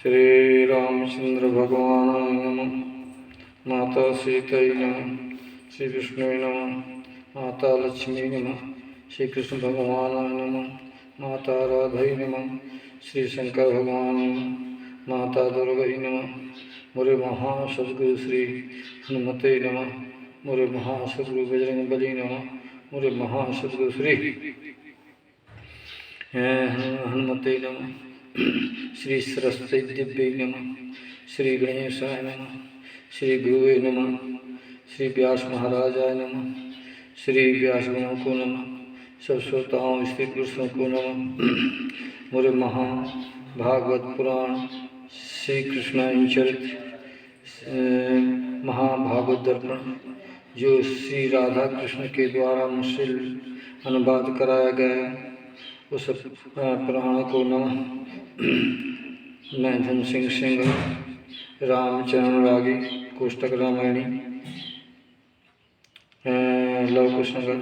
श्री रामचंद्र भगवान नमः। माता सीता नमः। श्री विष्णु नमः। माता लक्ष्मी नमः। श्री कृष्ण भगवान नमः। माता राधा नमः। श्री शंकर भगवान नमः। माता दुर्गा नमः। मुरे महासद्गुरु श्री हनुमते नमः। मुरे महासद्गुरु बजरंग बली नमः। मुरे महासद्गुरु श्री हनुमते नमः। श्री सरस्वती दिव्य नमः। श्री गणेशाय नमः। श्री गुरुवे नमः। श्री व्यास महाराजाय नमः। श्री व्यास गणों को नमः। सब श्रोताओं स्त्री पुरुषों को नमः। मुरे महाभागवत पुराण श्री कृष्णाचरित महाभागवत दर्पण जो श्री राधा कृष्ण के द्वारा मुझसे अनुवाद कराया गया उस पुराण को नमः। मैं धन सिंह रामचरण रागी कोष्टक रामायणी लव कुशनगर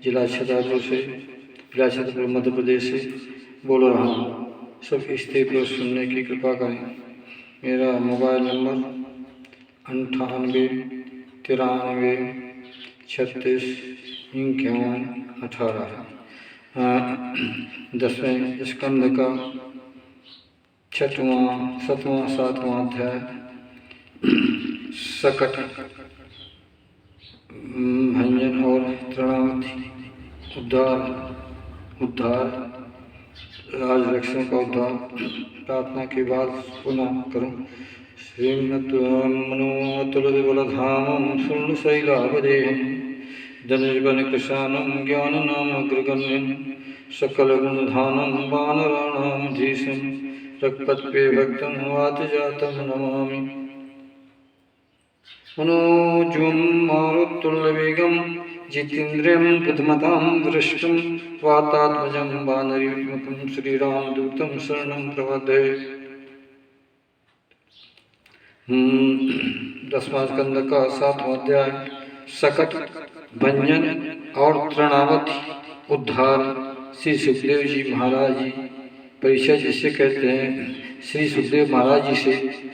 जिला छतरपुर मध्य प्रदेश से बोल रहा हूँ। सब स्त्री पुरुष सुनने की कृपा करें। मेरा मोबाइल नंबर 98 93 36 51 18 है। 10वें स्कंद का 6वां 7वां 7वां अध्याय सकट भंजन और तृणावधि उद्धार राजरक्षण का उद्धार प्रार्थना के बाद पुनः करूं। श्रीमन्मनोतुलबलधामं शूर्णशैलावदेहं धनुर्वनकृशानं ज्ञाननामग्रगण्यं सकलगुणधानं वानराणामधीशं रक्तपद्भक्तं वातजातं नमामि। मनोजं मारुतुल्यवेगं जितेन्द्रियं बुद्धिमतां वरिष्ठं वातात्मजं वानरयूथमुखं श्रीरामदूतं शरणं प्रपद्ये। 10वां स्कंद का 7वां अध्याय सकट भंजन और तृणावधि उद्धार। श्री सुखदेव जी महाराज जी परीक्षा जिसे कहते हैं, श्री सुखदेव महाराज जी से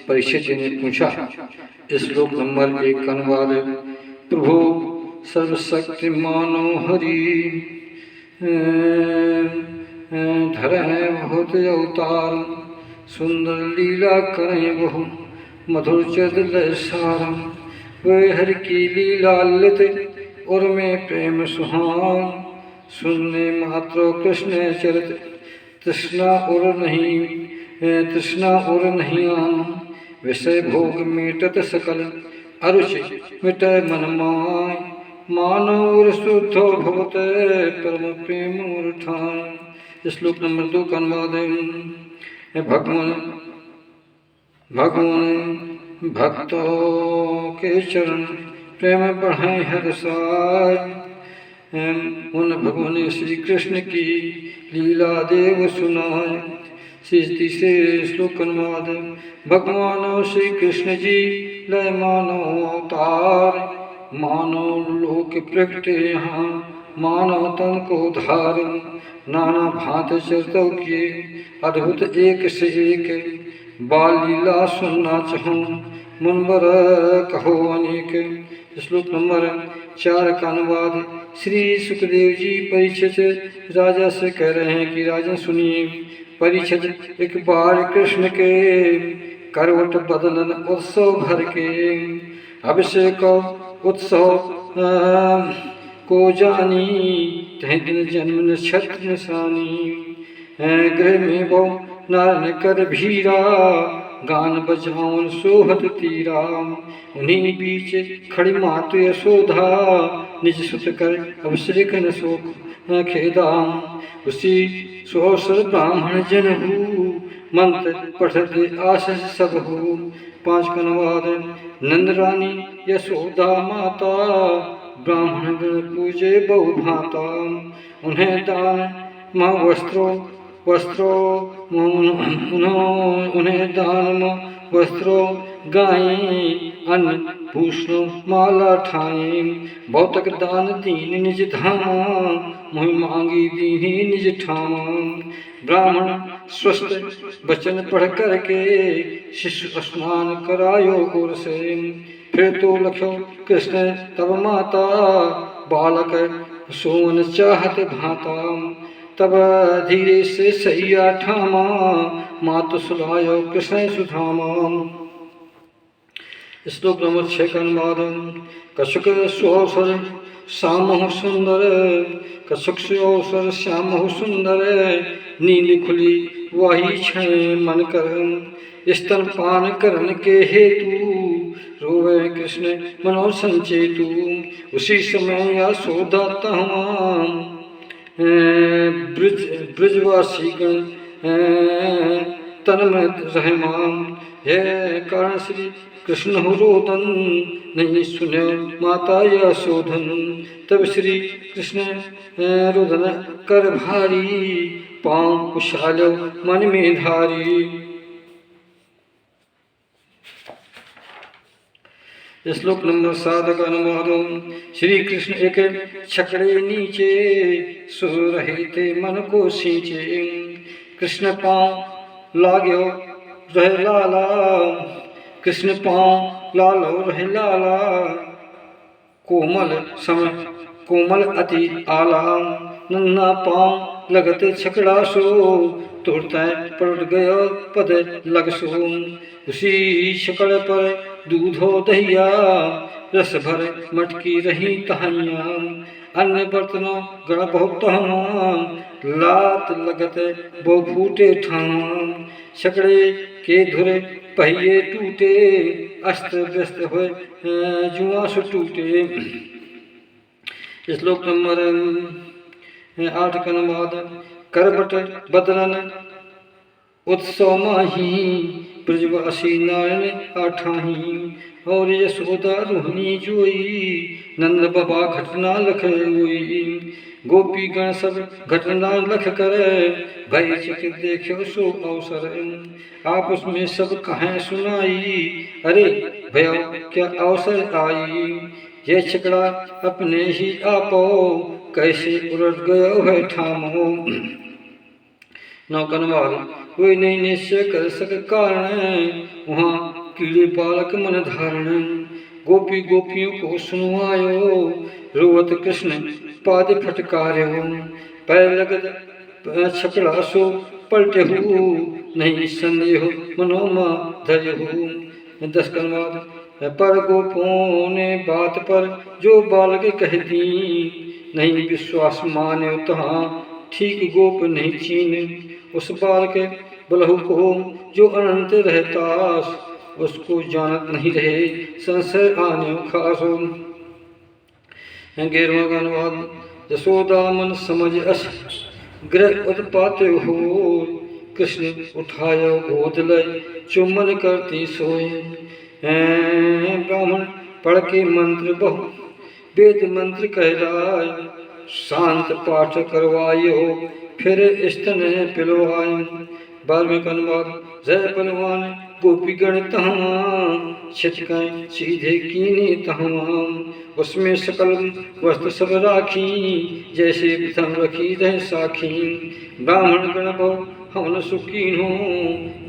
परीक्षित जी ने पूछा। श्लोक नंबर 1 का अनुवाद है। प्रभु सर्वशक्तिमानो हरि धरे बहुत अवतार सुंदर लीला करें बहु मधुर चरित सारम। वे हरि की लीला ललित और में प्रेम सुहान सुनने मात्र कृष्ण चरित तृष्णा और नहीं आन। विषय भोग मेटत सकल अरुचि मिट मन माय मानव शुद्ध भवत परम प्रेम उठान। श्लोक नंबर 2 का अनुवाद है। भगवान भक्तों के चरण प्रेम बढ़ाए हर साय। उन भगवान श्री कृष्ण की लीला देव सुनाए। तीसरे श्लोक अनुवाद। भगवान श्री कृष्ण जी लय मानव अवतार मानव लोक प्रगटे यहाँ मानव तन को धार। नाना भांत चरतों के अद्भुत एक से एक बाल लीला सुनना चाहूँ मुनबर कहो अनेक। श्लोक नंबर 4 का अनुवाद। श्री सुखदेव जी परीक्षित राजा से कह रहे हैं कि राजन सुनिए। परीक्षित एक बार कृष्ण के करवट बदलन उत्सव भर के अभिषेक उत्सव को जानी तह दिन जन्म नक्षत्र निशानी। गृह में वो नारन कर भीरा गान बजावन सोहत तीरा। उन्हीं बीच खड़ी मातु यशोधा निज सुत कर अभिषेक न शोक खेदा। उसी सोहसर ब्राह्मण जन हु मंत्र पठत आशीष सब हो। 5 का अनुवाद। नंद रानी यशोदा माता ब्राह्मण गण पूजे बहु भाता। उन्हें दान माँ उन्हें दान वस्त्रों गाएं, अन्न भूषण माला ठाएं। भौतक दान दीन निज धामा, मोहि मांगी दीनी निज ठामा। ब्राह्मण स्वस्थ वचन पढ़ करके, शिष्य स्नान करायो और से। फिर तो लख्यो कृष्ण तब माता, बालक सोन चाहत भाता। तब धीरे से सैया ठामा, मातु सुलायो कृष्ण सुधामा। श्लोक नंबर 6 का अनुवाद। कछुक सुअवसर श्याम सुंदर, कछुक सुअवसर श्याम सुंदर। नीली खुली वाही छय मन कर, स्तनपान करन के हेतु। रोवे कृष्ण मनो संचेतु, उसी समय यशोदा तहाँ। ब्रजवासी गण तन में रहमान। है कारण श्री कृष्ण हो रोदन, नहीं सुने माता यशोधन। तब श्री कृष्ण रोदन कर भारी, पाँव कुशालो मन में धारी। श्लोक नंबर 7 का अनुवाद। श्री कृष्ण एक छकड़े नीचे, सो रहे थे मन को सींचे। कृष्ण पाँव लागो रहे लाला, कृष्ण पाँव लालो रहे लाला। कोमल सम कोमल अति आला, नन्ना पाँव लगते छकड़ा सो। तोड़ता पलट गया पद लग सो। उसी छकड़ पर दूधो दहिया, रस भर मटकी रही तहाइया। अन्य बर्तनों गण बहुत तहमा, लात लगत वो फूटे ठाम। छकड़े के धुरे पहिए टूटे, अस्त्र व्यस्त हुए जुआ से टूटे। श्लोक नंबर 8 का अनुवाद। करबट बदलन उत्सव माही, ब्रजवासी नारायण आठाही। और यशोदा रोहिणी जोई, नंद बाबा घटना लख हुई। गोपी गण सब घटना लख कर, भय चित देखो सो अवसर। आपस में सब कहें सुनाई, अरे भया क्या अवसर आई। ये छकड़ा अपने ही आपो, कैसे उलट गयो है ठामो। नौकनवाल। कोई नहीं निश्चय कर सक कारण, वहाँ कीड़े बालक मन धारण। गोपी गोपियों को सुनवायो, रोवत कृष्ण पाद फटकार्यो। पैर लगत छकड़ा सो पलटे हु, नहीं संदेह मनोमा धर्यहु। 10 का अनुवाद। पर गोपों ने बात पर जो बालक कह दी, नहीं विश्वास माने तहाँ ठीक गोप नहीं चीन। उस बालक बलहु को जो अनंत रहतास, उसको जानत नहीं रहे संशय आने खासो। 11वां का अनुवाद। यशोदा मन समझ अस ग्रह उत्पात हो, कृष्ण उठायो गोद लय चुम्बन करती सोए। ब्राह्मण पढ़ के मंत्र बहु वेद मंत्र कहलाय, शांत पाठ करवायो फिर स्तन पिलवाय। 12वें का अनुवाद। जय बलवान गोपीगण तहाँ, छिटकाएं सीधे कीने तहाँ। उसमें सकल वस्तु सब राखी, जैसे प्रथम रखी रह साखी। ब्राह्मण गण बहु हवन सुखीन हो,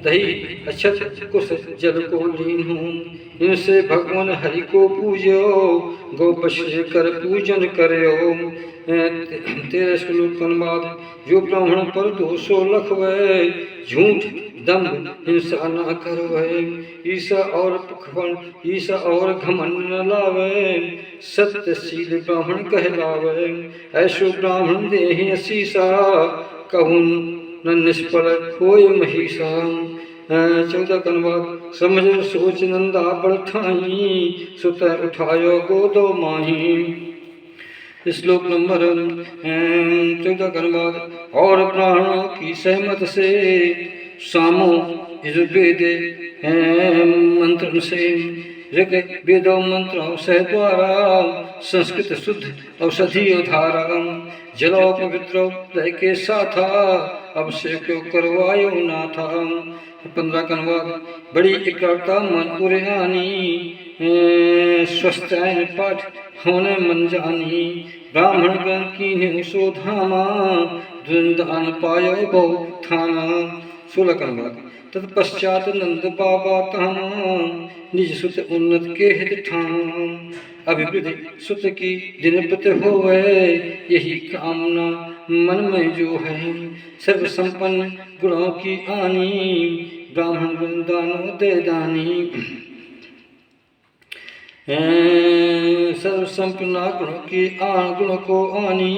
दही अक्षत कुश जल को लीन हो। इनसे भगवान हरि को पूजो, गोपश कर पूजन करो। 13 श्लोक अनुवाद। जो ब्राह्मण पर दोषो लखवे, झूठ दम्भ हिंसा न करवे। ईसा और पखवन ईसा और घमंड न लावे, सत्यशील ब्राह्मण कहलावे। ऐसो ब्राह्मण देहि असीसा, कहून न निष्फल होय महिषा। 14 का अनुवाद। समझ सोच नंदा बड़ ठाई, सुत उठायो गोदो माही। श्लोक नंबर 14 का अनुवाद। और प्राणों की सहमत से, सामो यजुर्वेद मंत्र से। ऋग वेदों मंत्रों से द्वारा, संस्कृत शुद्ध औषधि धारा। जलो पवित्रो लय के साथा, अब से क्यों करवायो ना था। 15 का अनुवाद। बड़ी एकाग्रता मन उरे आनी, स्वस्थ पाठ होने मन जानी, ब्राह्मण गण की सो धामा, दान पायो बहु थाना। 16 का अनुवाद। तत्पश्चात नंद बाबा तहाँ, निज सुत उन्नत के हित ठाम। अभिवृद्धि सुत की दिनपत होवे, यही कामना मन में जो है। सर्व संपन्न गुणों की आनी, ब्राह्मण गण दानों दे दानी। सर्व संपन्न गुणों की गुणों को आनी,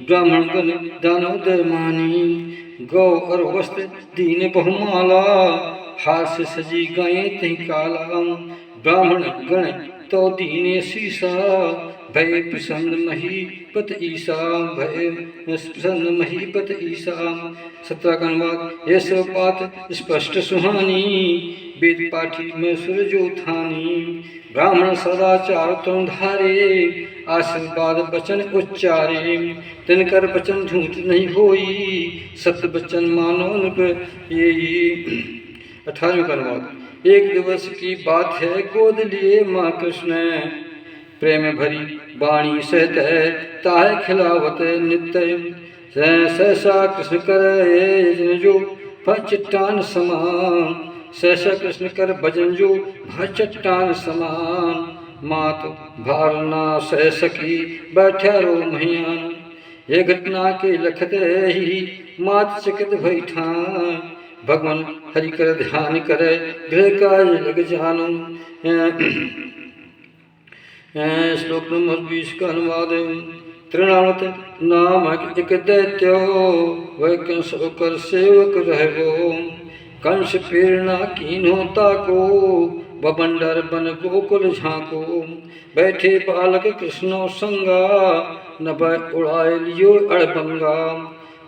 ब्राह्मण गण दानों दे मानी। गौ और वस्त्र दीन बहुमाला, हाथ से सजी गायें तही काला। ब्राह्मण गण तो दीने शीसा, भय प्रसन्न महीपत ईसा, भय प्रसन्न महीपत ईसा। 17 का अनुवाद। यह सब बात स्पष्ट सुहानी, वेद पाठी में सूरजो थानी। ब्राह्मण सदाचार तुम धारे, आशीर्वाद वचन उच्चारे। तिनकर वचन झूठ नहीं होई, सत्य वचन मानो नृप येई। 18 का अनुवाद। एक दिवस की बात है, गोद लिए माँ कृष्ण, प्रेम भरी वाणी सहत है, ताहे खिलावत नित्य। सहसा कृष्ण कर जो भय चट्टान समान, सहसा कृष्ण कर भजन जो भय चट्टान समान। मात भार ना सह सकी, बैठा रो महियान। ये घटना के लखते ही, मात चकित भई ठान। भगवान हरि कर ध्यान करे, गृह काज लग जानो। श्लोक नंबर 20 का अनुवाद। तृणावत नामक एक दैत्यो, वह कंस कर सेवक रहगो। कंस प्रेरणा कीन्हो ताको, बबंडर बन गोकुल झांको। बैठे बालक कृष्णो संगा, नभ उड़ाए लियो अड़बंगा।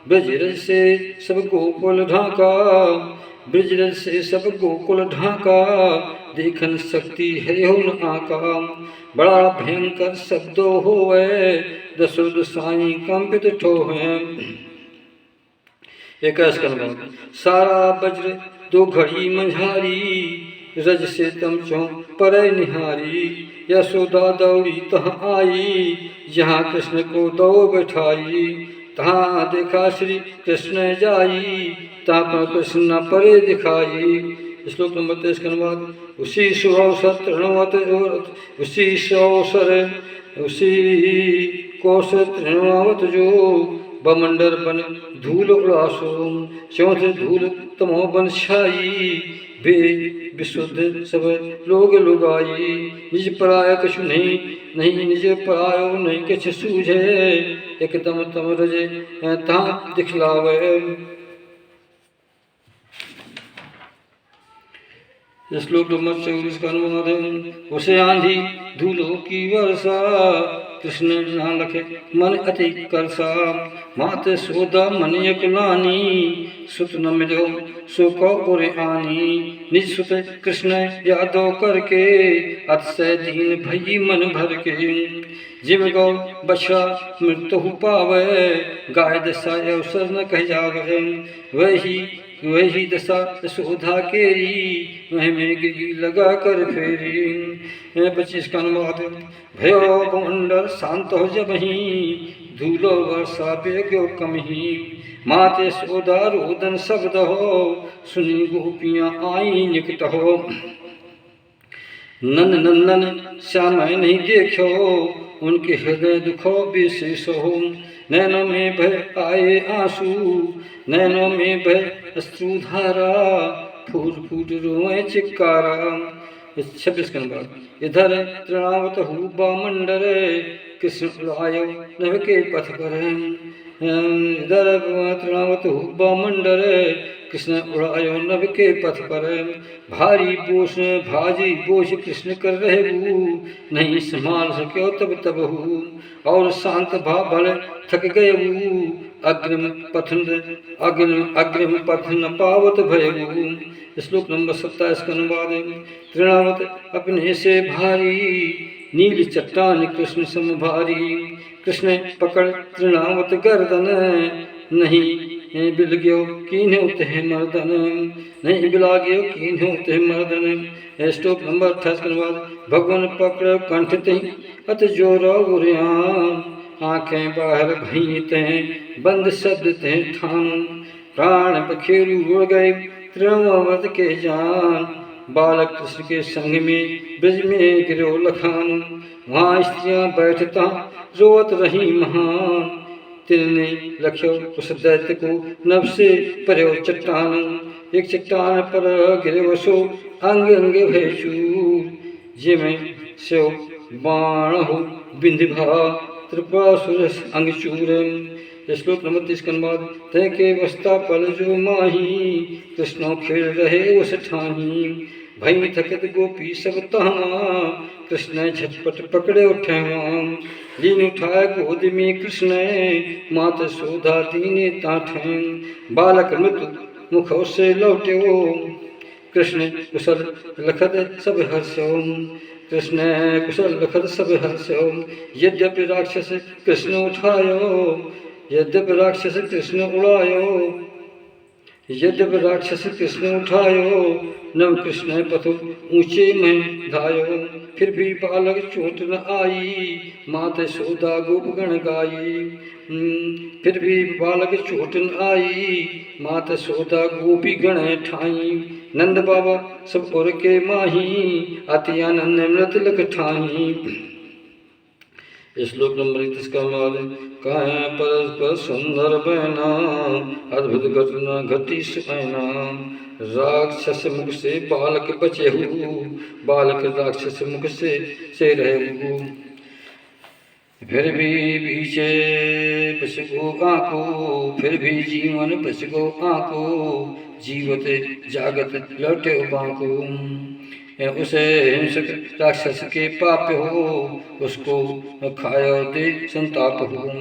ब्रजरज से सब गोकुल ढाका, ब्रजरज से सब गोकुल ढाका। देखन शक्ति है हो न आका, बड़ा भयंकर शब्दो होवे, दशरथ साई कंपित ठोहे। 21 का अनुवाद। सारा वज्र दो घड़ी मंझारी, रज से तम चौ पर निहारी। यशोदा दौड़ी तहाँ आई, जहाँ कृष्ण को दो बैठाई। तहाँ देखा श्री कृष्ण जाई, तहाँ पर कृष्ण परे दिखाई। श्लोक नंबर 23 का अनुवाद। उसी सुअवसर तृणवत, उसी अवसर उसी कौशल तृणवत जो, बमंडर बन धूल उड़ासो। चौथ धूल तमो बन छाई, वे विशुद्ध सब लोग लुगाई। निज पराय कछु नहीं, नहीं निज परायो नहीं कछ सूझे। एकदम तम रजे तहाँ दिखलावे। श्लोक नंबर 24 का अनुवाद। उसे आंधी धूलों की वर्षा, कृष्ण ना लखे मन अति करसा। मात सोदा मन यकुलानी, सुत न मिलो सो को उरे आनी। निज सुत कृष्ण यादव करके, अतिशय दीन भई मन भर के। जीव गौ बछा मृत्यु पावे, गाय दशा अवसर न कह जावे। वही दशा यशोदा केरी, वह में गिरी लगा कर फेरी। 25 का अनुवाद। भयो बमंडल शांत हो जब ही, धूलो वर्षा बेग्यो कम ही। मात यशोदा रोदन शब्द हो, सुनी गोपियाँ आई निकट हो। नंदन श्याम नहीं देखो, उनके हृदय दुखो विशेष हो। नैनों में भय आए आंसू, नैनों में भय अश्रुधारा, फूट फूट रोए चिक्कारा। 26 का अनुवाद। इधर तृणावत हु बामंडर, कृष्ण उड़ायो नभ के पथ पर। इधर तृणावत हु बामंडर, कृष्ण उड़ायो नभ के पथ पर। भारी बोझ भाजी बोझ कृष्ण कर रहबू, नहीं संभाल सको तब तब हूँ। और शांत भाव भले थक गए, अग्रिम पथन पावत भयऊ। श्लोक नंबर 27 का अनुवाद। तृणावत अपने से भारी, नील चट्टान कृष्ण सम भारी। कृष्ण पकड़ तृणावत गर्दन, नहीं बिल गयो कीन्हे ते मर्दन नहीं बिला गयो कीन्हे ते मर्दन। श्लोक नंबर 28 के बाद भगवान पकड़ कंठ ते अत जोर उरियान आंखें बाहर भई ते बंद शब्द ते ठान प्राण पखेरु उड़ गए त्रिमवत के जान बालक कृष्ण के संग में ब्रज में गिरो लखान वहाँ स्त्रियां बैठता रोवत रही महान तिन्ने लख्यो उस दैत्य को नभ से पर्यो चट्टान एक चट्टान पर गिरे वसो अंग अंग भय चूर जिमें से बाण हो बिंदिभा त्रिपुरासुर अंग चूर। श्लोक नंबर 30 के बाद तय के वस्ता पल जो माही कृष्णो खेल रहे उस ठाही भई थकत गोपी सब तहाँ कृष्ण झटपट पकड़े उठे वहाँ लीन उठाए गोद में कृष्ण मात सोधा दीने ताठे बालक मृत्यु मुखों से लौटे कृष्ण कुशल लखत सब हर्षो कृष्ण कुशल लखत सब हर्षो यद्यपि राक्षस कृष्ण उठायो यद्यपि राक्षस कृष्ण उड़ायो यद्यपि राक्षस कृष्ण उठायो नव कृष्ण पथु ऊंचे में धायो फिर भी बालक चोट न आई मात सोदा गोपगण गाई फिर भी बालक चोट न आई मात सोदा गोपी गण ठाई नंद बाबा सब और के माही अति आनंद मृत लख ठाई। श्लोक नंबर 31 का माल कहे परस्पर सुंदर बहना अद्भुत घटना घटी सुना राक्षस मुख से बालक बचे हु बालक राक्षस मुख से रहे फिर भी पीछे बस गो आको फिर भी जीवन बस गो आको जीवत जागत लौटे बाको उसे हिंसक राक्षस के पाप हो उसको खायो दे संताप हो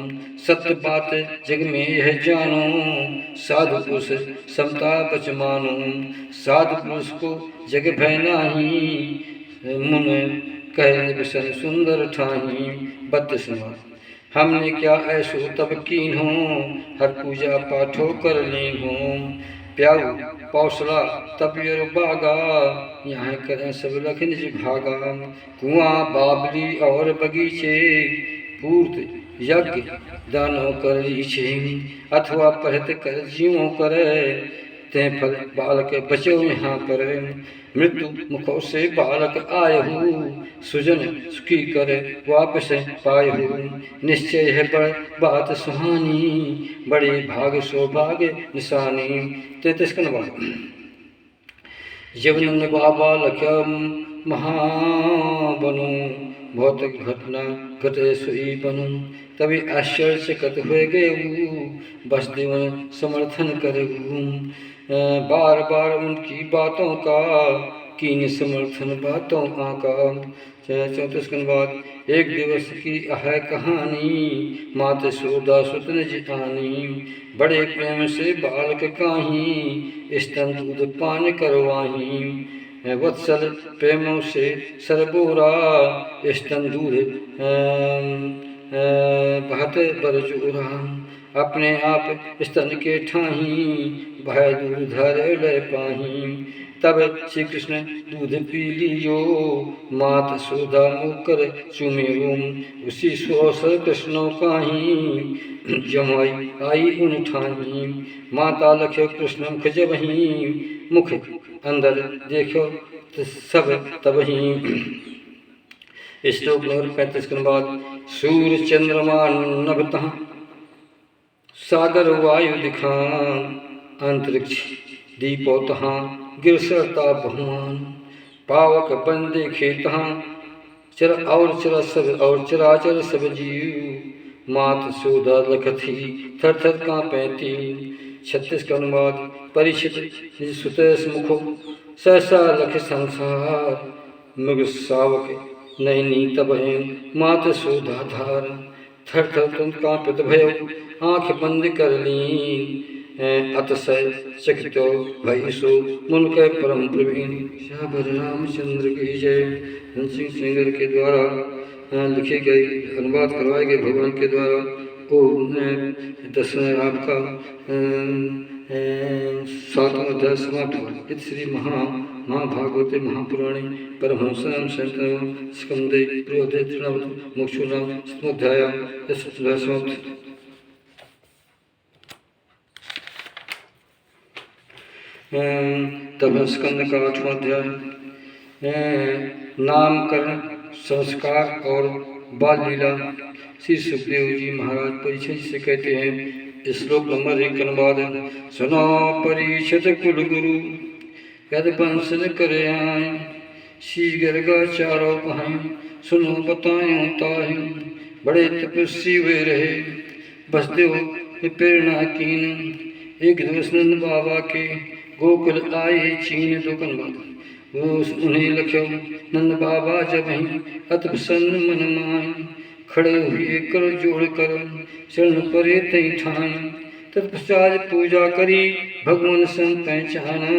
सत्य बात जग में यह जानो साधु पुरुष समता बच मानो साधु पुरुष को जग भय नाही मुन कहे विषय सुंदर ठाही। 32 हमने क्या ऐसो तब कीन हो हर पूजा पाठो कर ली हो प्याऊ पौसला तब योर बागा यहाँ करें सब लखन जी भागा कुआं बाबली और बगीचे पूर्त यज्ञ दानों कर लीछे अथवा पहत कर जीवों करे ते फल बालक बचो यहाँ पर मृत्यु मुखों से बालक आय हो सुजन सुखी करे वापस पाए हो निश्चय है बड़ बात सुहानी बड़े भाग सौभाग्य निशानी। 33 का नंबर जब नंद बाबा लख्या महाबनो भौतिक घटना घटे सुई बनो तभी आश्चर्यचकित हुए गए बस देवन समर्थन करे बार बार उनकी बातों का कीन समर्थन बातों का। 34 के बाद एक दिवस की है कहानी मात सोदा सुतन जितानी बड़े प्रेम से बालक काही स्तन दूध पान करवाही वत्सल प्रेमों से सरबोरा स्तन दूध बहत बरजोरा अपने आप स्तन के ठाही भय दूध धर ले पाही तब श्री कृष्ण दूध पी लियो मात सोधा मुकर चुमेरो उसी सोसर कृष्णों काही जमाई आई उन ठाही माता लख्यो कृष्ण मुख जबही मुख अंदर देखो सब तबही। श्लोक नंबर 35 के बाद सूर्य चंद्रमा नभता सागर वायु दिखान अंतरिक्ष दीपो तहाँ गिरसरता बहुमान पावक बंदे खेतहा चर और चरा सब और चराचर सब जीव मात सोदा लखथी थर थर कांपैती। 36 का अनुवाद परिचित सुतेश मुखो सहसा लख संसार मृग सावक नैनी तब मात सोधा धार थर थर तुम कांपित भयो आँख बंद कर ली अतशय चकितो भई सो मुन के परम प्रवीण। श्यावर रामचंद्र की जय। हंसिंह सिंगर के द्वारा लिखी गई अनुवाद करवाए गए भगवान के द्वारा 10 आपका 7वां अध्याय समाप्त हुआ। इत श्री महाभागवते महापुराणे परमहंसायां संहितायां स्कंदे पूर्वोदय तृणावत मोक्षोनाम सप्तमोऽध्यायः समाप्त। तब स्कंद का 8वां अध्याय नामकरण संस्कार और बाल लीला। श्री सुखदेव जी महाराज परीक्षित से कहते हैं, श्लोक नंबर 1 अनुवाद। सुनो परीक्षित कुल गुरु यद बंसन करे आए, श्री गर्गा चारों कहां सुनो बतायो ताहि। बड़े तपस्वी हुए रहे बसदेव प्रेरणा कीन, एक दिवस नंद बाबा के गोकुल आए चीन। दोकन बात वो उन्हें लख्यो नंद बाबा जब ही अति प्रसन्न मन माय, खड़े हुए कर जोड़ कर शरण परे तई ठाई। तत्पश्चात पूजा करी भगवान संत पहचाना,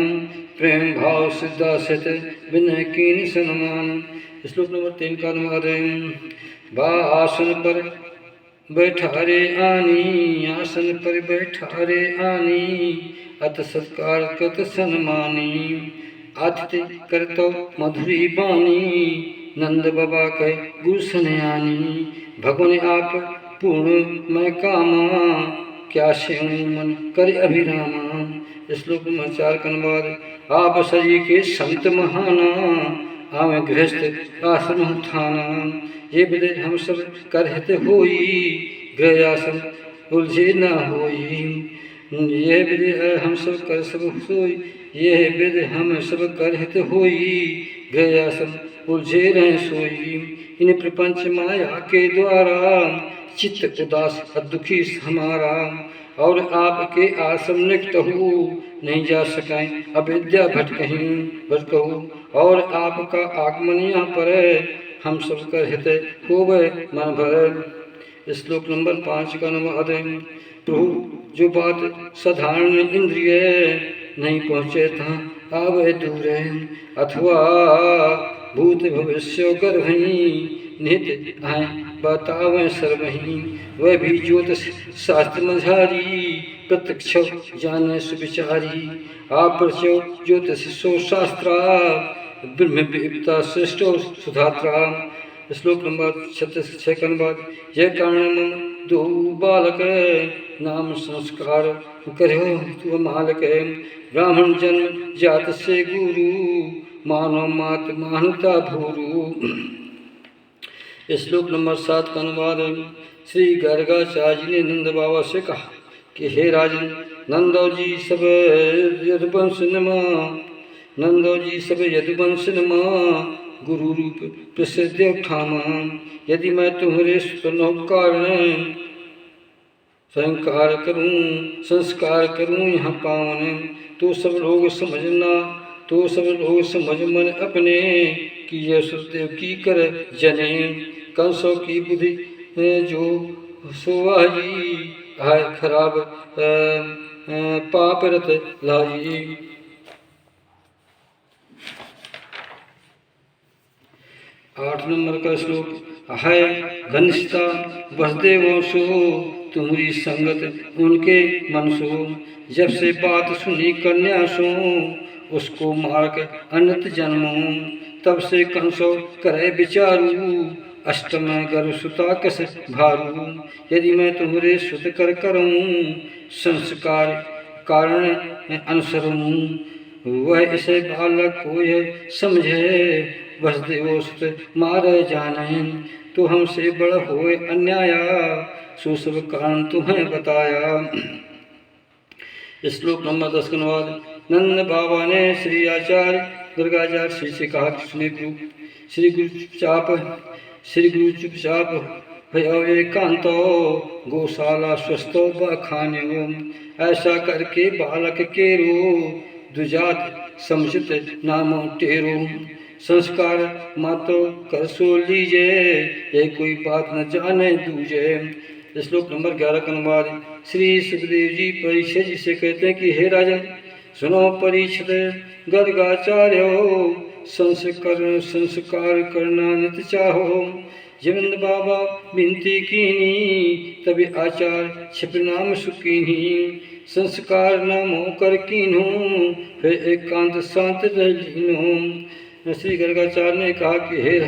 प्रेम भाव सिद्धा सत विनय कीन सन्मान। श्लोक नंबर 3 का अनुवाद है। आसन पर बैठारे आनी, आसन पर बैठारे आनी, अत सत्कार कृत सन्मानी। आतिथ्य करतो मधुरी बानी, नंद बाबा कहे गुरु सनयानी। भगवान आप पूर्ण मैं कामा, क्या श्याम मन करे अभिरामा। श्लोक नंबर 4 का अनुवाद। आप सजी के संत महाना, आवे गृहस्थ आश्रम थाना। ये विदे हम सब करहित होई, गृह आश्रम उलझे न होई। यह विधि हम सब कर सब सोई, यह विधि हम सब करहित होई, गृह आश्रम उलझे रहे सोई। इन प्रपंच माया के द्वारा चित्त उदास दुखी हमारा, और आपके आश्रम निकट हो नहीं जा सकें, अविद्या भटकहूँ। और आपका आगमन यहाँ पर हम सब करहित होवे मन भर। श्लोक नंबर 5 का अनुवाद है। प्रभु जो बात साधारण इंद्रिय नहीं पहुँचे था आवे दूर, अथवा भूत भविष्य गर्भही निहित हैं बतावे सर्वही। वह भी ज्योतिष शास्त्र मझारी, प्रत्यक्ष जाने सुविचारी। आप प्रचो ज्योतिष सो शास्त्रा, ब्रह्म विद्या श्रेष्ठो सुधात्रा। श्लोक नंबर 36 का अनुवाद। यह कारण दो बालक नाम संस्कार करो तु मालक। ब्राह्मण जन्म जात से गुरु, मानो मात मानता भूरु। श्लोक नंबर 7 का अनुवाद। श्री गर्गाचार्य ने नंद बाबा से कहा कि हे राजन, नंदो जी सब यदुवंश नमा, गुरु रूप प्रसिद्ध ठामा। यदि मैं तुम्हारे सुनो कारण संस्कार करूं यहाँ पावन, तो सब लोग समझ मन अपने कि यह सुखदेव की कर जने। कंसों की बुद्धि जो सोवाही है खराब पापरत लाही। 8 नंबर का श्लोक है। घनिष्ठता वसुदेव सो, तुम्हारी संगत उनके मन सो। जब से बात सुनी कन्या सो, उसको मार के अनंत जन्मो। तब से कंसो करे विचारू, अष्टम गर्भ सुता कस भारू। यदि मैं तुम्हारे सुत कर करूँ, संस्कार कारण अनुसरूँ। वह इसे बालक को यह समझे, वसुदेव सुत मारे जाने। तो हमसे बड़ होए अन्याया, सो सब कारण तुम्हें बताया। श्लोक नंबर 10 का अनुवाद। नंद बाबा ने श्री आचार्य दुर्गाचार्य श्री से कहा कि श्री गुरु चुपचाप भय कांतो, गौशाला स्वस्थो बखान्यो। ऐसा करके बालक केरो, दुजात समझत नामो टेरो। संस्कार मातो कर सो लीजे, ये कोई बात न जाने दूजे। श्लोक नंबर 11 का अनुवाद। श्री सुखदेव जी परीक्षित जी से कहते हैं कि हे राजन, सुनो परीक्षित, गर्गाचार्य संस्कार करना नित चाहो। जब नंद बाबा विनती कीनी, तभी आचार्य छिप नाम सुकीनी। संस्कार नामो कर कीन्हू, फिर एकांत शांत रह लीन्हू। श्री गर्गाचार्य ने कहा कि हे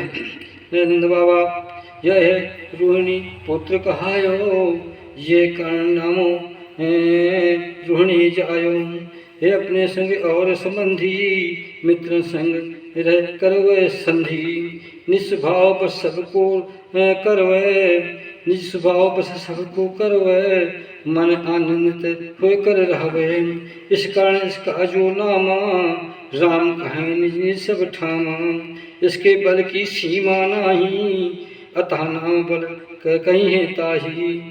नंद बाबा, यह है रोहिणी पुत्र कहायो, ये कर्ण नामो रोहिणी जायो। हे अपने संग और संबंधी, मित्र संग रह करवे संधि। निस्वभाव पर सबको करवे, निज स्वभाव पर सबको करवे, मन आनंदित होकर रहवे। इस कारण इसका जो नामा, राम कहें निज निज सब ठामा। इसके बल की सीमा नाही, अतः नाम बल कहीं है ताही।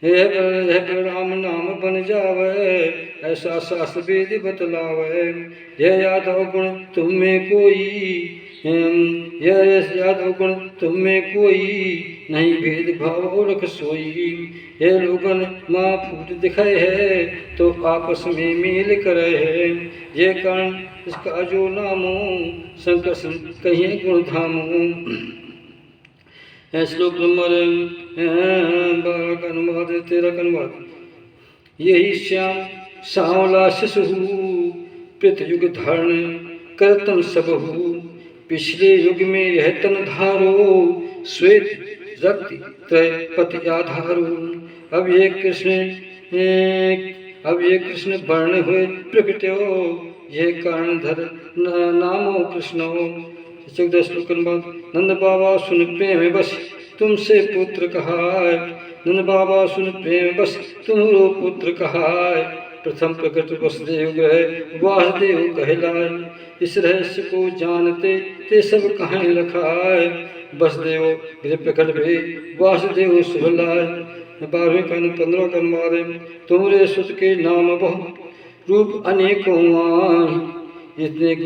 हे राम नाम बन जावे, ऐसा शास्त्र वेद बतलावे। यह यादव गुण तुम में कोई, यह यादव गुण तुम में कोई, नहीं भेद भाव रख सोई। हे लोगन माँ फूट दिखाए है, तो आपस में मेल करे है। ये कारण इसका जो नामो, शंकर कहीं गुण धामो। श्लोक नंबर 12 का अनुवाद, 13 का अनुवाद। यही श्याम सांवला शिशु, प्रतयुग धारण करतन सबहु। पिछले युग में यह तन धारो, श्वेत रक्त त्रयपति आधारो। अब ये कृष्ण वर्ण हुए प्रकट्यो, ये कारण धर नामो कृष्णो। 14 श्लोक बाद। नंद बाबा सुन प्रेम बस तुमसे पुत्र कहाय, नंद बाबा सुन प्रेम बस तुम्हारो पुत्र कहाय। प्रथम प्रकट वसुदेव गए, वासुदेव कहलाए। इस रहस्य को जानते ते सब कहें लखाए। वसुदेव गृह प्रकट भे, वासुदेव सुभलाय। 12वें का 15 का अनुवाद। तुमरे सुत के नाम बहु रूप अनेकों आहि, जितने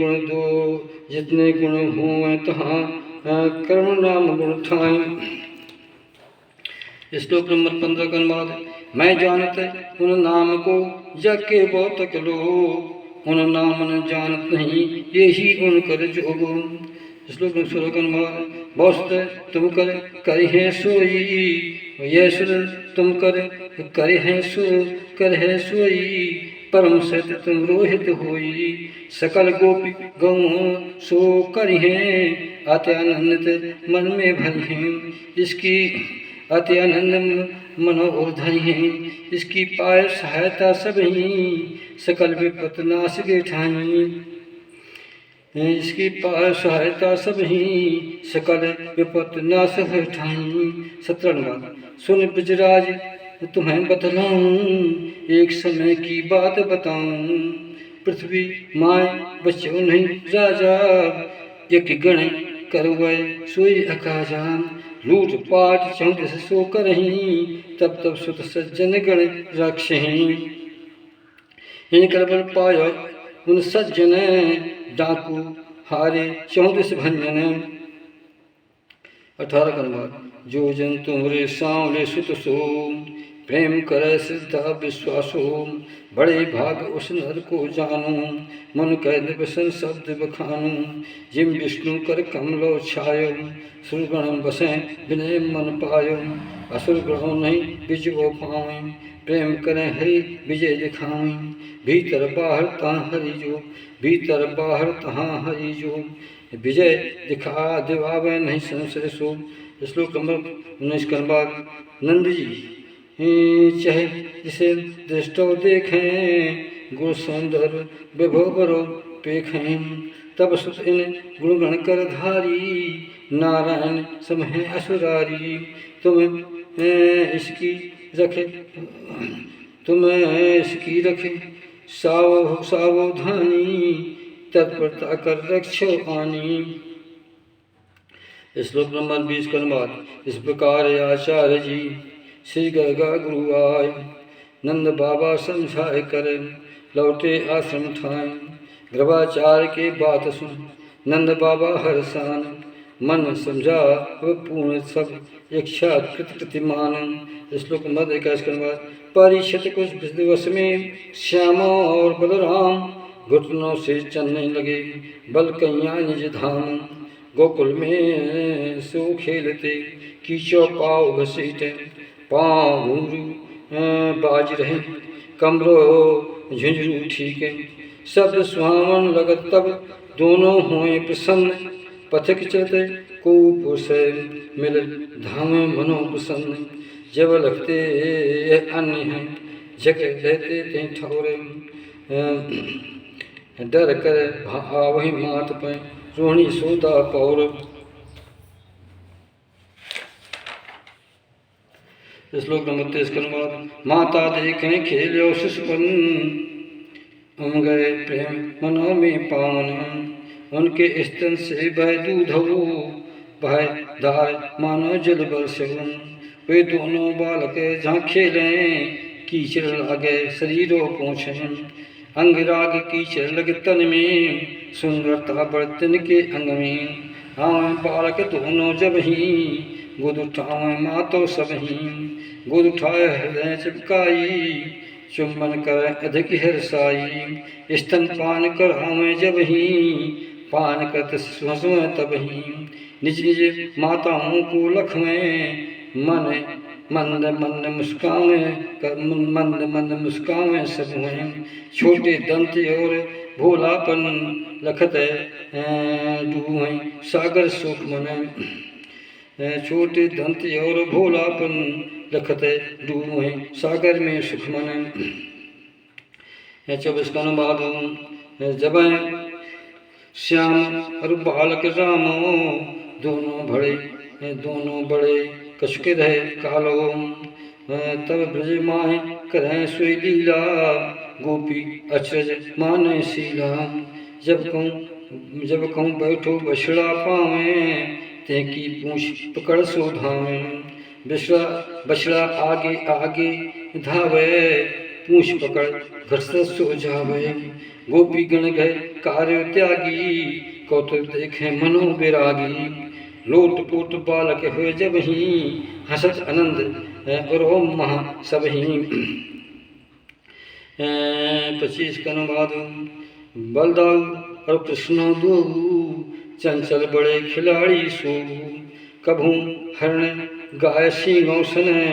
गुण हों तहाँ कर्म नाम गुण ठाई। श्लोक नंबर 15 का अनुवाद। मैं जानते उन नाम को, जग के बहुतक लोग, उन नाम न जानत नहीं, यही उन कर जोगो। श्लोक नंबर 16 का अनुवाद। बहुत तुम कर है सोई, यह सुन तुम कर है सोई। परम सत्य तुम रोहित होई, सकल गोपी गौ सो करिहें। अति आनंदित मन में भरी हैं, इसकी अति आनंद मनोहर धरी हैं। इसकी पाय सहायता सब ही, सकल विपत नाश के ठाई। इसकी पाय सहायता सब ही, सकल विपत नाश है ठाई। 17 सुन ब्रजराज तुम्हें बतलाऊं, एक समय की बात बताऊं। पृथ्वी माय बच्चों नहीं राजा, एक गण करवै सोई अकाजा। लूट पाट 34 सो करहीं, तब तब सुत सज्जन गण रक्षहीं। इनकर बल पायो उन सज्जन, डाकू हारे 34 भंजन। 18 का अनुवाद। जो जन तुमरे सांवले सुत सो, प्रेम करे श्रद्धा विश्वासो। बड़े भाग उस नर को जानो, मन कह निवसन शब्द बखानो। जिम विष्णु कर कमलो छायो, सुरगण बसें विनय मन पायो। असुर ग्रहो नहीं विजय पावे, प्रेम करें हरि विजय दिखावें। भीतर बाहर तहाँ हरि जो, भीतर बाहर तहाँ हरि जो। विजय दिखा दिवावे नहीं संशय सो। श्लोक नंबर 19 का अनुवाद। नंद जी चाहे जिसे दृष्टो देखें, गुण सौंदर्य विभव बरो पेखें। तब सुत इन गुणगण कर धारी, नारायण सम है असुरारी। तुम इसकी रखे सावधानी, तत्परता कर रक्षो आनी। श्लोक नंबर 20 का अनुवाद। इस प्रकार आचार्य जी श्री गर्गा गुरु आय, नंद बाबा समझाए कर लौटे आश्रम ठाए। गर्भाचार्य के बात सुन नंद बाबा हर्षान, मन समझा पूर्ण सब इच्छा कृतिमान। श्लोक नंबर 21 का अनुवाद। परीक्षित कुछ दिवस में श्यामा और बलराम घुटनों से चलने लगे, बल कन्या निज धाम। गोकुल में सो खेलते, कीचो पाव घसीटे, पाँव घुंघरू बाज रहे, कमरो झुंझरू ठीके, शब्द सुहावन लगत तब दोनों हुए प्रसन्न, पथिक चलते को से मिल धामे मनो प्रसन्न, जब लगते अन्य हैं जगह रहते थे ठौरे, डर कर आवही मात पे रोहिणी सोता पौर। श्लोक नंबर 23 के अनुवाद। माता देखें खेलो शिशुपन, हम गए प्रेम मनो में पावन, उनके स्तन से बह दूध हो, बह धार मानो जल बरसवन, वे दोनों बालक जहाँ खेले, कीचड़ लागे शरीरों पहुँचे, अंग राग कीचड़ लगे तन में, सुंदरता बर्तन के अंग में, हाँ बालक दोनों जब ही गोद उठावे मातो सब ही, गोद उठाए हृदय चिपकाई, चुम्बन कर अधिक हर्षाई, स्तन पान कर हमें जब ही, पान करत सुहसुएं तब ही, निज निज माताओं को लख में, मन मंद मंद मुस्कावे मंद मंद मुस्कावे सब हुए, छोटे दंत और भोलापन लखत डूबे सागर सुख मने, छोटे दंत और भोलापन लखत डूबे सागर में सुख मने। 24 का अनुवाद। जब श्याम और बालक रामो, दोनों बड़े कछुके रहे कालो, तब ब्रज माहे करें सोई लीला, गोपी अचरज माने शीला, जब कहूँ बैठो बछड़ा पावे, ते की पूछ पकड़ सो धावे, बछड़ा आगे आगे धावे, पूछ पकड़ घर से सो जावे, गोपी गण गए कार्य त्यागी, कौतुक देखे मनो विरागी, लोट पोट बालक हुए जब ही, हसत आनंद और ओम महा सब ही। 25 का अनुवाद। बलदाऊ और कृष्ण दो, चंचल बड़े खिलाड़ी सो, कभू हरण गाय सिंह सने,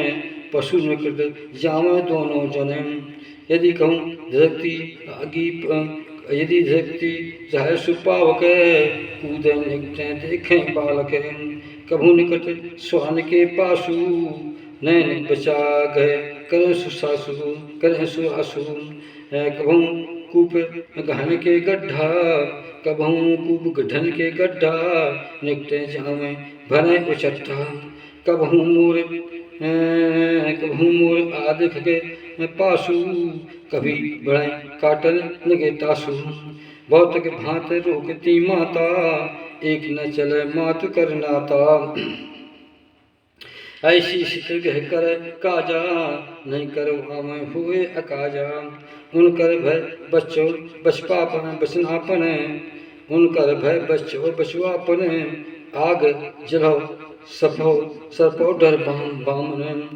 पशु निकट जावे दोनों जने, यदि कहूँ धरती चाहे सुपावक, कूदे निकटे देखें बालक, कभू निकट स्वान के पासु, नैन बचा गए करें सुसासु करें सुआसु, कभू कूप गहन के गड्ढा, कभू कूप गढ़न के गड्ढा, निकटे जावे भरे उचट्ठा, कभू मोर आदिख के पासु, कभी बड़े काटल लगे तासु, बहुत के भांत रोकती माता, एक न चले मातु कर नाता, ऐसी शीतल गह कर काजा, नहीं करो हमें हुए अकाजा, उनकर भय बच्चों बचपापन बचनापन, उनकर भय बच्चों बचवापन, आग जलो सर्पो डर बामन,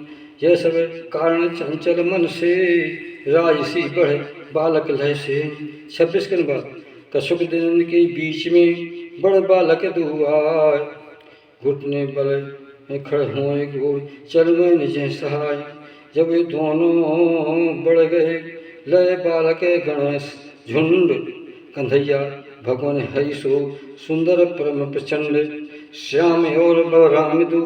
यह सब कारण चंचल मन से, राजसी बढ़े बालक लय से। 26 के बाद। कछुक दिन के बीच में बड़ बालक दुआर, घुटने बल खड़ हुए घोर चल गए निज सहाय, जब ये दोनों बढ़ गए लय बालक गणेश झुंड, कंधैया भगवान हरि सो सुंदर परम प्रचंड, श्याम और बलराम दो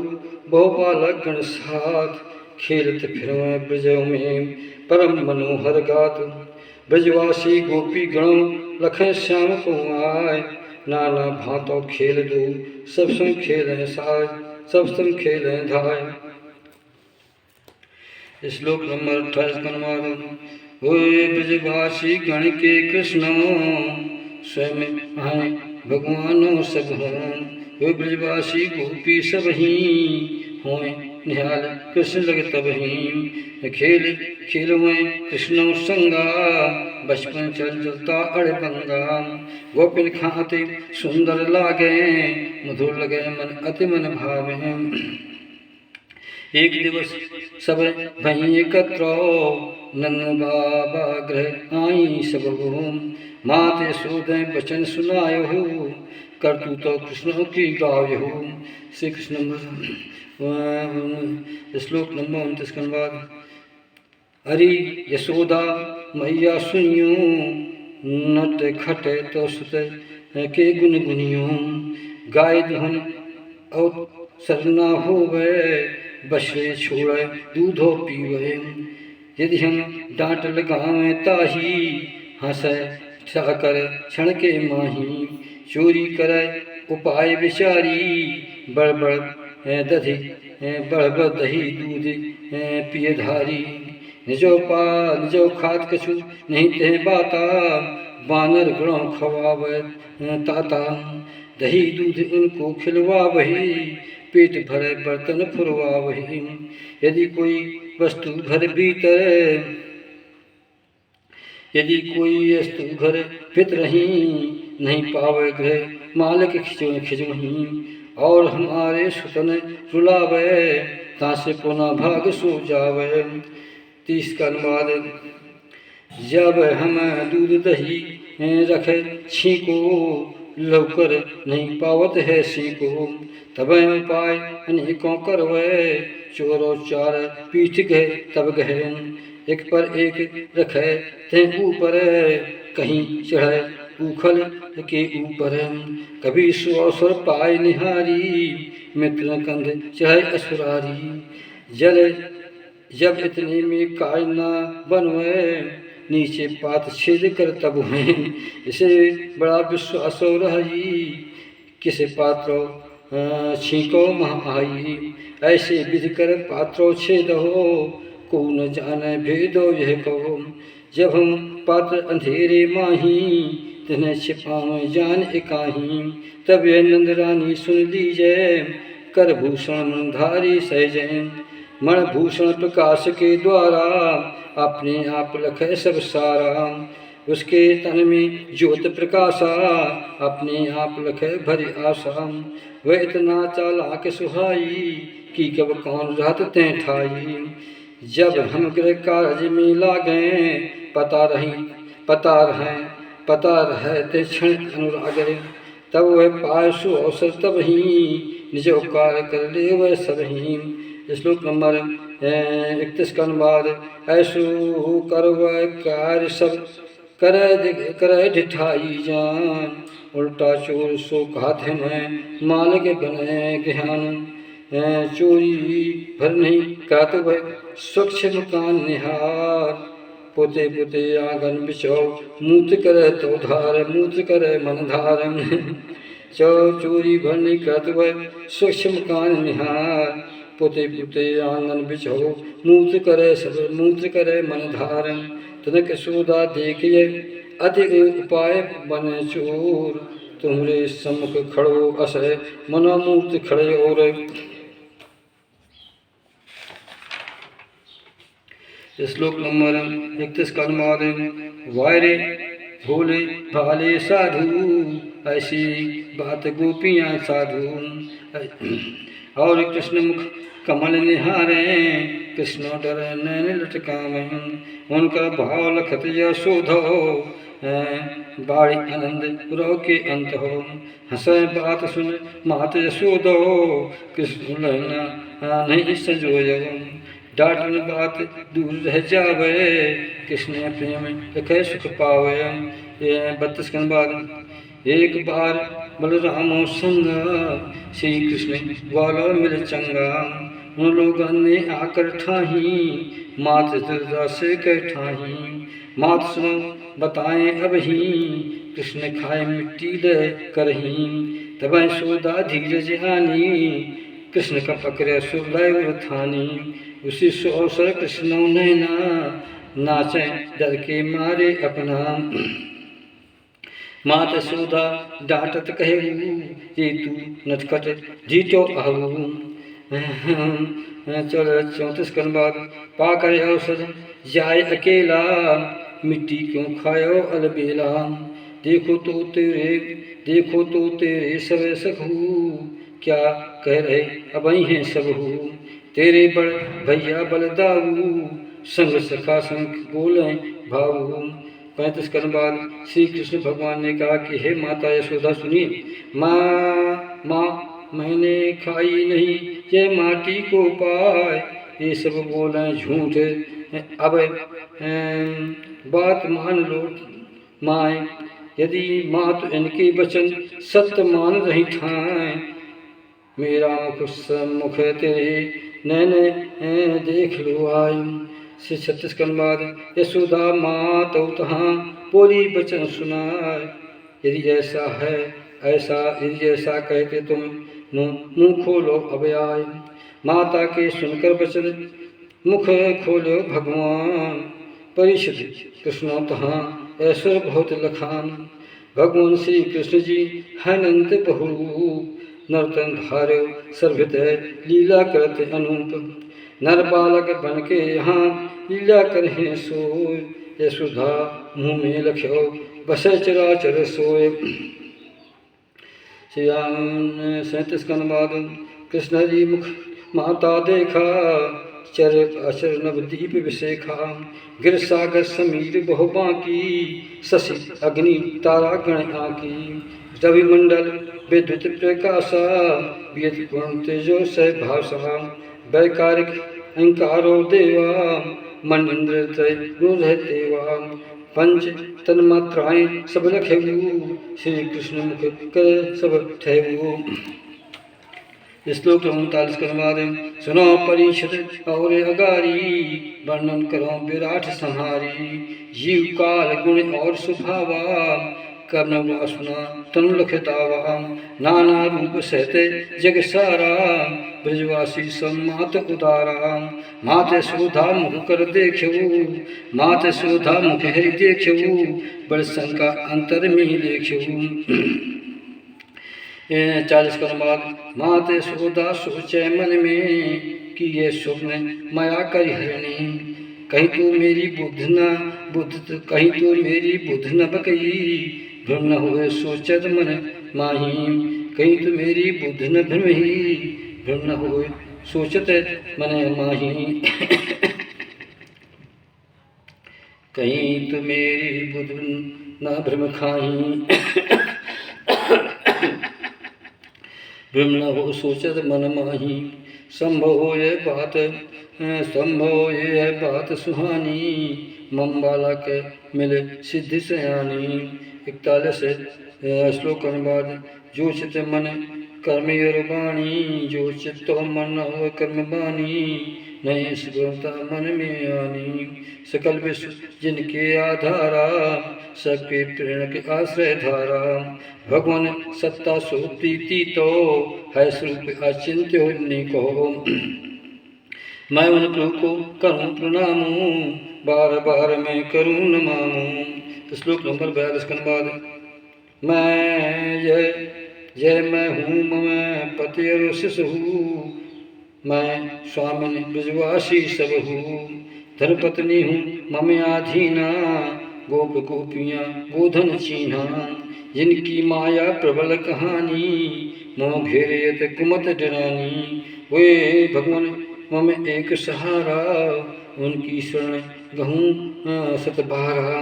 बहु बालक गण साथ, खेलत फिरवे ब्रजों में परम मनोहर गात, ब्रजवासी गोपी गणों लखें श्याम को आय, नाना भांतो खेल दो सब संग खेलें साय, सब संग खेलें धाय। श्लोक नंबर 28 का अनुवाद। होए ब्रजवासी गण के कृष्ण, स्वयं आए भगवानों सब हों, वे ब्रजवासी गोपी सब ही होए निहाल कृष्ण लग तब ही, खेल खेलवे कृष्ण संगा, बचपन चल चलता अड़बंगा, गोपिन खाते सुंदर लागे, मधुर लगे मन अति मन भावे, एक दिवस सब भई एकत्र, नंद बाबा ग्रह आई सब हो। मात यशोदय बचन सुनायो, करतु तो कृष्ण की गायो। श्री कृष्ण श्लोक नंबर 29 के बाद। अरे यशोदा मैया सुनियो, नट खट तो सुत के गुन गुनियो। गाय दुहन और सरना होवे, बछड़े छोड़े दूधो पीवे। यदि हम डांट लगावे ताही, हंसे ठाकर क्षण के माही। चोरी करे उपाय विचारी, बड़ बड़ दधी बड़ बड़ दही दूध पिय धारी। निजो खात कछु नहीं ते बाता, बानर गुणों खवावे ताता। दही दूध इनको खिलवा वही, पेट भरे बर्तन फुरवा वही। यदि कोई वस्तु घर भीतर, यदि कोई वस्तु घर भीतर ही नहीं पावे गृह, मालिक खिजवही। और हमारे सुतन रुलावे, तासे पुनः भाग सो जावे। 30 का अनुवाद। जब हम दूध दही रखे छीको, लौकर नहीं पावत है सीको। तब उपाय अनेकों करवे, चोरो चार पीठ गए तब गए। एक पर एक रखे ते ऊपर, कहीं चढ़े उखल के ऊपर। कभी सुअसुर पाय निहारी, मित्र कंध चढ़े असुरारी। जब इतने में काय न बनवे, नीचे पात छेद कर तब हैं। इसे बड़ा विश्वास रही, किसे पात्रो छीको मह आई। ऐसे विधि कर पात्रो छेद हो, को न जाने भेदो यह कहो। जब हम पात्र अंधेरे माही, तिन्हें छिपावे जान एकाही। तब यह नंद रानी सुन लीजे, कर भूषण मनधारी सहजैन। मणभूषण प्रकाश के द्वारा, अपने आप लखे सब सारा। उसके तन में ज्योत प्रकाशा, अपने आप लखे भरी आशा। वह इतना चालाक सुहाई, कि कब कौन रहत ते ठाई। जब हम गृह कार्य में लागे, पता रहे ते क्षण अनुराग। तब वह पाय सु अवसर तब ही, निज कार्य कर ले वह सब ही। श्लोक नंबर 31 का अनुवाद। ऐसो कर कार्य सब करे ढिठाई जान। उल्टा चोर सो कहते हैं, मालिक बने ज्ञान। चोरी भर नहीं कहते वह स्वच्छ मकान निहार। पोते पोते आंगन बिछो, मूत्र करे तो धार, मूत्र करे मन धारम। चोरी भर नहीं कहते वह स्वच्छ मकान निहार। पोते पोते आंगन बिछो, मूत्र करे मन धारम। तनक सोदा देखिए अति उपाय बने चोर। तुम्हारे सम्मुख खड़ो असय, मनोमूर्ति खड़े और। श्लोक नंबर 31 का अनुवाद। वायरे भोले भाले साधु, ऐसी बात गोपियाँ साधु। और कृष्ण मुख कमल निहारे, कृष्ण डर नैन लटकावे। उनका भाव लखत यशोधो, बाड़ी आनंद रो के अंत हो। हंसे बात सुन मात यशोदो, कृष्ण लेना नहीं संजोयो। डांटन बात दूर रह जावे, कृष्ण प्रेम रखे सुख पावे। 32 के बाद। एक बार बलरामो संग, श्री कृष्ण ग्वालो मिल चंगा। उन लोगों ने आकर ठाही, मात दुर्गा से कह ठाही। मात सुनो बताएं अब ही, कृष्ण खाए मिट्टी ले करही। तब यशोदा धीरज आनी, कृष्ण का पकड़े सुलय थानी। उसी अवसर कृष्ण नैना, नाचे डर के मारे अपना। मात यशोदा डांटत कहे, ये तू नटखट जीतो आहू। 34 के बाद। पाकर अवसर जाए अकेला, मिट्टी क्यों खायो अलबेला। देखो तो तेरे सब सखू, क्या कह रहे अब हैं सब हो। तेरे बड़ भैया बलदाऊ, संग सखा संग बोले भाऊ। 35 कन बाद श्री कृष्ण भगवान ने कहा कि हे माता यशोदा सुनिए, माँ मैंने खाई नहीं ये माटी को पाए। ये सब बोले झूठ, अब बात मान लो माए। यदि माँ तो इनके वचन सत्य मान रही ठाए। मेरा मुख तेरे नैने देख लो आए। श्री 36 कन बाद यशोदा माँ तो तहाँ बोली वचन सुनाए। यदि ऐसा है यदि ऐसा कहते तुम मुँह खोलो अब आए। माता के सुनकर वचन मुख खोलो भगवान। परिषद कृष्ण तहाँ ऐश्वर बहुत लखान। भगवान श्री कृष्ण जी हनंत बहु नर्तन धार्यो सर्वित लीला करते अनूप। नर बालक बन के यहाँ लीला करें सोए। यशोदा मुँह में लख्यो बसे चराचर सोए। श्री राम 37 कन बाद कृष्ण जी मुख माता देखा। अचर नवदीप विशेखा। गिर सागर समीर बहु बाकी। शशि अग्नि तारा गण आकी। रवि मंडल विद्युत प्रकाशा। वियत गुण तेजो से भाषा। वैकारिक अहंकारो देवा। मन इंद्र त्रय गुण देवा। पंच तन्मात्राएं सब लखेऊ। श्री कृष्ण मुख कर सब ठेऊ। श्लोक 39 के बाद सुनो परीक्षित और अगारी। वर्णन करो विराट संहारी। जीव काल गुण और सुभावा। कर्म वासना तनु लखतावा। नाना रूप सहते जग सारा। ब्रजवासी सम्मात उदारा। माते सुधा मुख कर देखो। माते सुधा मुख है देखो। बड़ शंका अंतर में देखो। 40 कन बाद माते सुधा सोचे मन में कि ये स्वप्न माया करी हरणी। कहीं तो मेरी कहीं तो मेरी बुद्ध न बकई। भ्रम न हुए सोचत मन माही। कहीं तो मेरी बुद्ध न भ्रमही। भ्रम न हुए सोचत मन माही। कहीं तो मेरी बुद्ध न भ्रम खाही। भ्रम न हो सोचत मन माही। संभव ये बात सुहानी। मम बाला के मिले सिद्धि सयानी। 41 श्लोक बाद जो चित मन कर्म वाणी। जो चित्त मन हो कर्म बानी। नहीं सुगमता मन में आनी। सकल विश्व जिनके आधारा। सबके प्रेरक आश्रय धारा। भगवान सत्ता सोती तो है स्वरूप अचिंत्य को। मैं उन प्रभु को करूं प्रणाम। बार बार मैं करूं नमामूं। श्लोक नंबर 42 के बाद मैं जय मैं हूँ मैं पति और शिशु। मैं स्वामिन ब्रजवासी सब हूँ। धर्मपत्नी हूँ मम आधीना। गोप गोपियाँ गोधन चीन्हा। जिनकी माया प्रबल कहानी। मोह घेरियत कुमत डरानी। वे भगवान मम एक सहारा। उनकी शरण गहूँ सतबारा।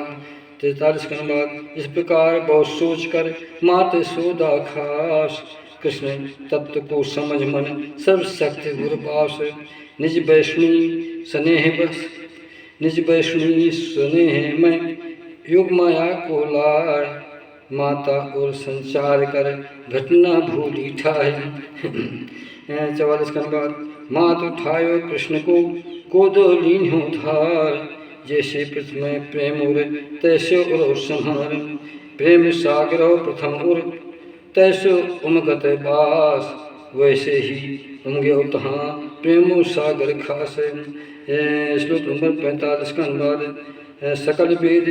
43 के बाद इस प्रकार बहुत सोच कर माते सोदा खास। कृष्ण तत्व को समझ मन सर्वशक्ति गुरबास। निज वैष्णवी स्नेह में युग माया को लाए। माता और संचार कर घटना भूली ठाए। 44 के बाद मात उठायो कृष्ण को गोदो लीन हो धार। जैसे पृथ्वी प्रेम उर तैसे उर संहार। प्रेम सागर प्रथम उर तैसे उमगत बास। वैसे ही उमगे तहाँ प्रेम सागर खास। श्लोक नंबर 45 का अनुवाद सकल वेद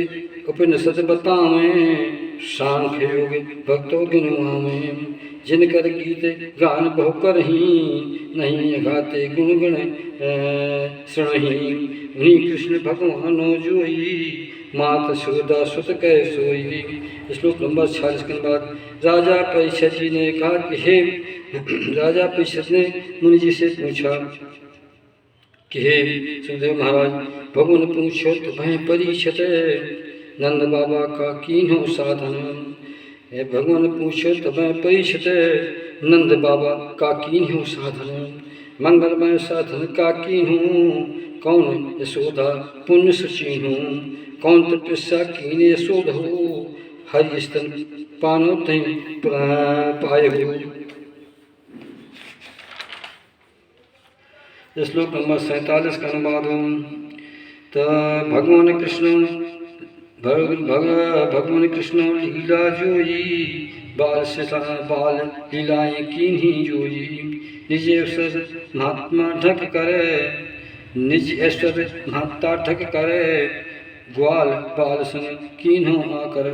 उपनिषद बतावें। सांख्य योग भक्तों गिनवावें। जिनकर गीत गान बहु करही। नहीं गाते गुण गण श्रणही। उन्हीं कृष्ण भगवानो जोई। मात सुदा सुत कह सोई। श्लोक नंबर 46 के बाद राजा परीक्षित जी ने कहा कि हे राजा परीक्षित ने मुनि जी से पूछा कि हे सुखदेव महाराज, भगवान पूछत भय परीक्षत, नंद बाबा का कीन्हो साधन। हे भगवान पूछत भय परीक्षत, नंद बाबा का कीन्हो साधन। मंगलमय साधन का कीन्हो, कौन यशोदा पुण्य सचीन्हो। कौन तपस्या कीन यशोद हो, हरि स्तन पानो तय पाए हो। श्लोक नंबर 47 का अनुवाद। तो भगवान कृष्ण लीला जोई, बाल लीलाएं कीन्ही जोई। निज अवसर महात्मा ढक करे, निज ऐश्वर्य महत्ता ढक करे, ग्वाल बाल संग कीन्हो आकर।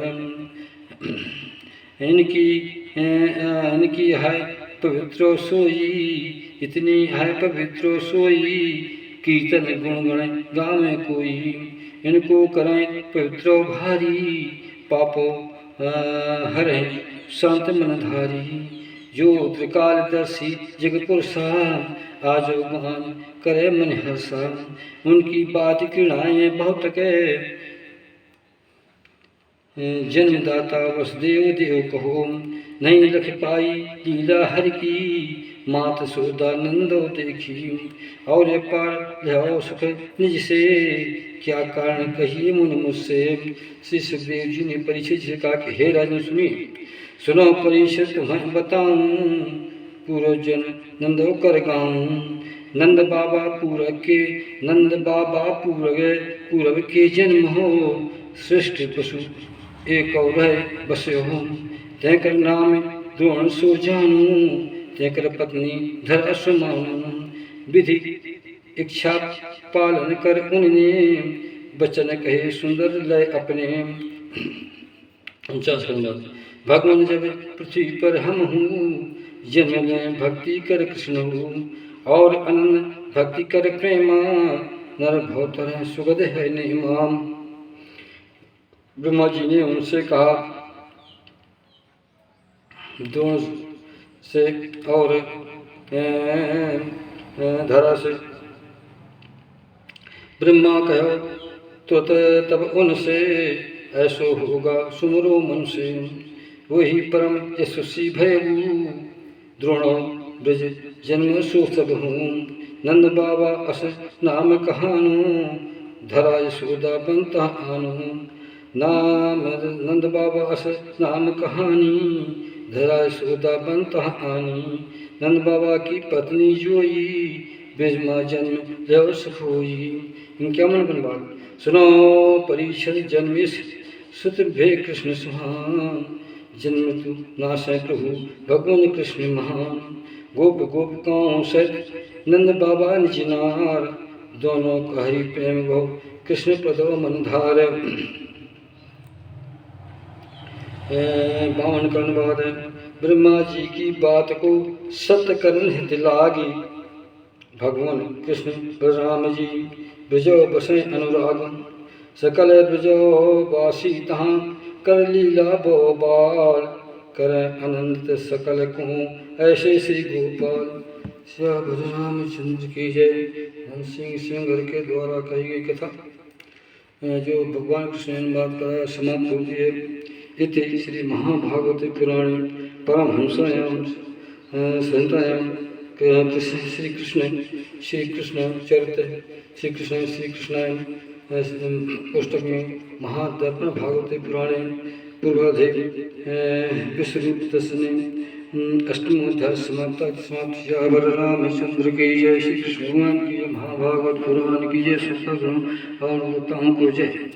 इनकी है पवित्रो सोई, इतनी है पवित्रो सोई, कीर्तन गुण गण गावे कोई। इनको करें पवित्रो भारी, पापो हरे शांत मनधारी। जो त्रिकालदर्शी जगपुरुषा, आजो गान करे मन हर्षा। उनकी बात क्रीड़ाएं बहुत के, जन्मदाता वसुदेव देव कहो। नहीं लख पाई लीला हर की, मात सोदा नंदो देखी। और ये पार लो सुख निज से, क्या कारण कहिए मुन मुझसे। श्री सुखदेव जी ने परीक्षित से कहा कि हे राजन सुनिए, सुनो परीक्षित तुम्हें बताऊं, पूर्व जन नंदो कर गाऊं। नंद बाबा पूरब के जन्म हो, सृष्टि पशु एक और बसे हो। तैकर नाम द्रोण सो जानू, तैकर पत्नी धर असमानू। विधि इच्छा पालन कर उनने, बचन कहे सुंदर लय अपने। 49 भगवान जब पृथ्वी पर हम हूँ, जन्म में भक्ति कर कृष्ण हूँ। और अनंत भक्ति कर प्रेमा, नर भवतर सुगध है नेमा। ब्रह्मा जी ने उनसे कहा, द्रोण से और धरा से। ब्रह्मा कहो तुरत तब उनसे, ऐसो होगा सुमरो मन से। वही परम यशस्वी भयऊ, द्रोणो ब्रज जन्म सो सब हूँ। नंद बाबा अस नाम कहानू, धरा यशोदा बनता आनू। नाम नंद बाबा अस नाम कहानी, धरा यशोदा बनता आनी। नंद बाबा की पत्नी जोई, ब्रजमा जन्म लो सुख होई। इनके मन बात सुनो परीक्षित, जन्म सुत भे कृष्ण सुहान। जन्म तु नाश प्रभु भगवान कृष्ण महान। गोप गोपिकाओं सहित नंद बाबा निज नार, दोनों का हरि प्रेम गो कृष्ण पदो मनधार। 52 का अनुवाद। ब्रह्मा जी की बात को सत्य करन हित लागी, भगवान कृष्ण बलराम जी ब्रजो बसे अनुराग। सकल ब्रजो वासी तहाँ कर लीला बोबाल, करे अनंत सकल को ऐसे श्री गोपाल। श्री रामचंद्र की जय। सिंह सिंगर के द्वारा कही गई कथा जो भगवान कृष्ण ने बात कराया समाप्त होती है। इति श्री महाभागवते पुराणे परमहंसायां संहितायां श्री कृष्ण चरित्र श्री कृष्णाय पुस्तक में महादर्पण भागवते पुराणे पूर्वाधे विश्वरूप दर्शने अष्टमोध्याय समाप्त। रामचंद्र की जय। श्री कृष्ण भगवान की, महाभागवत पुराण की जय। और को जय।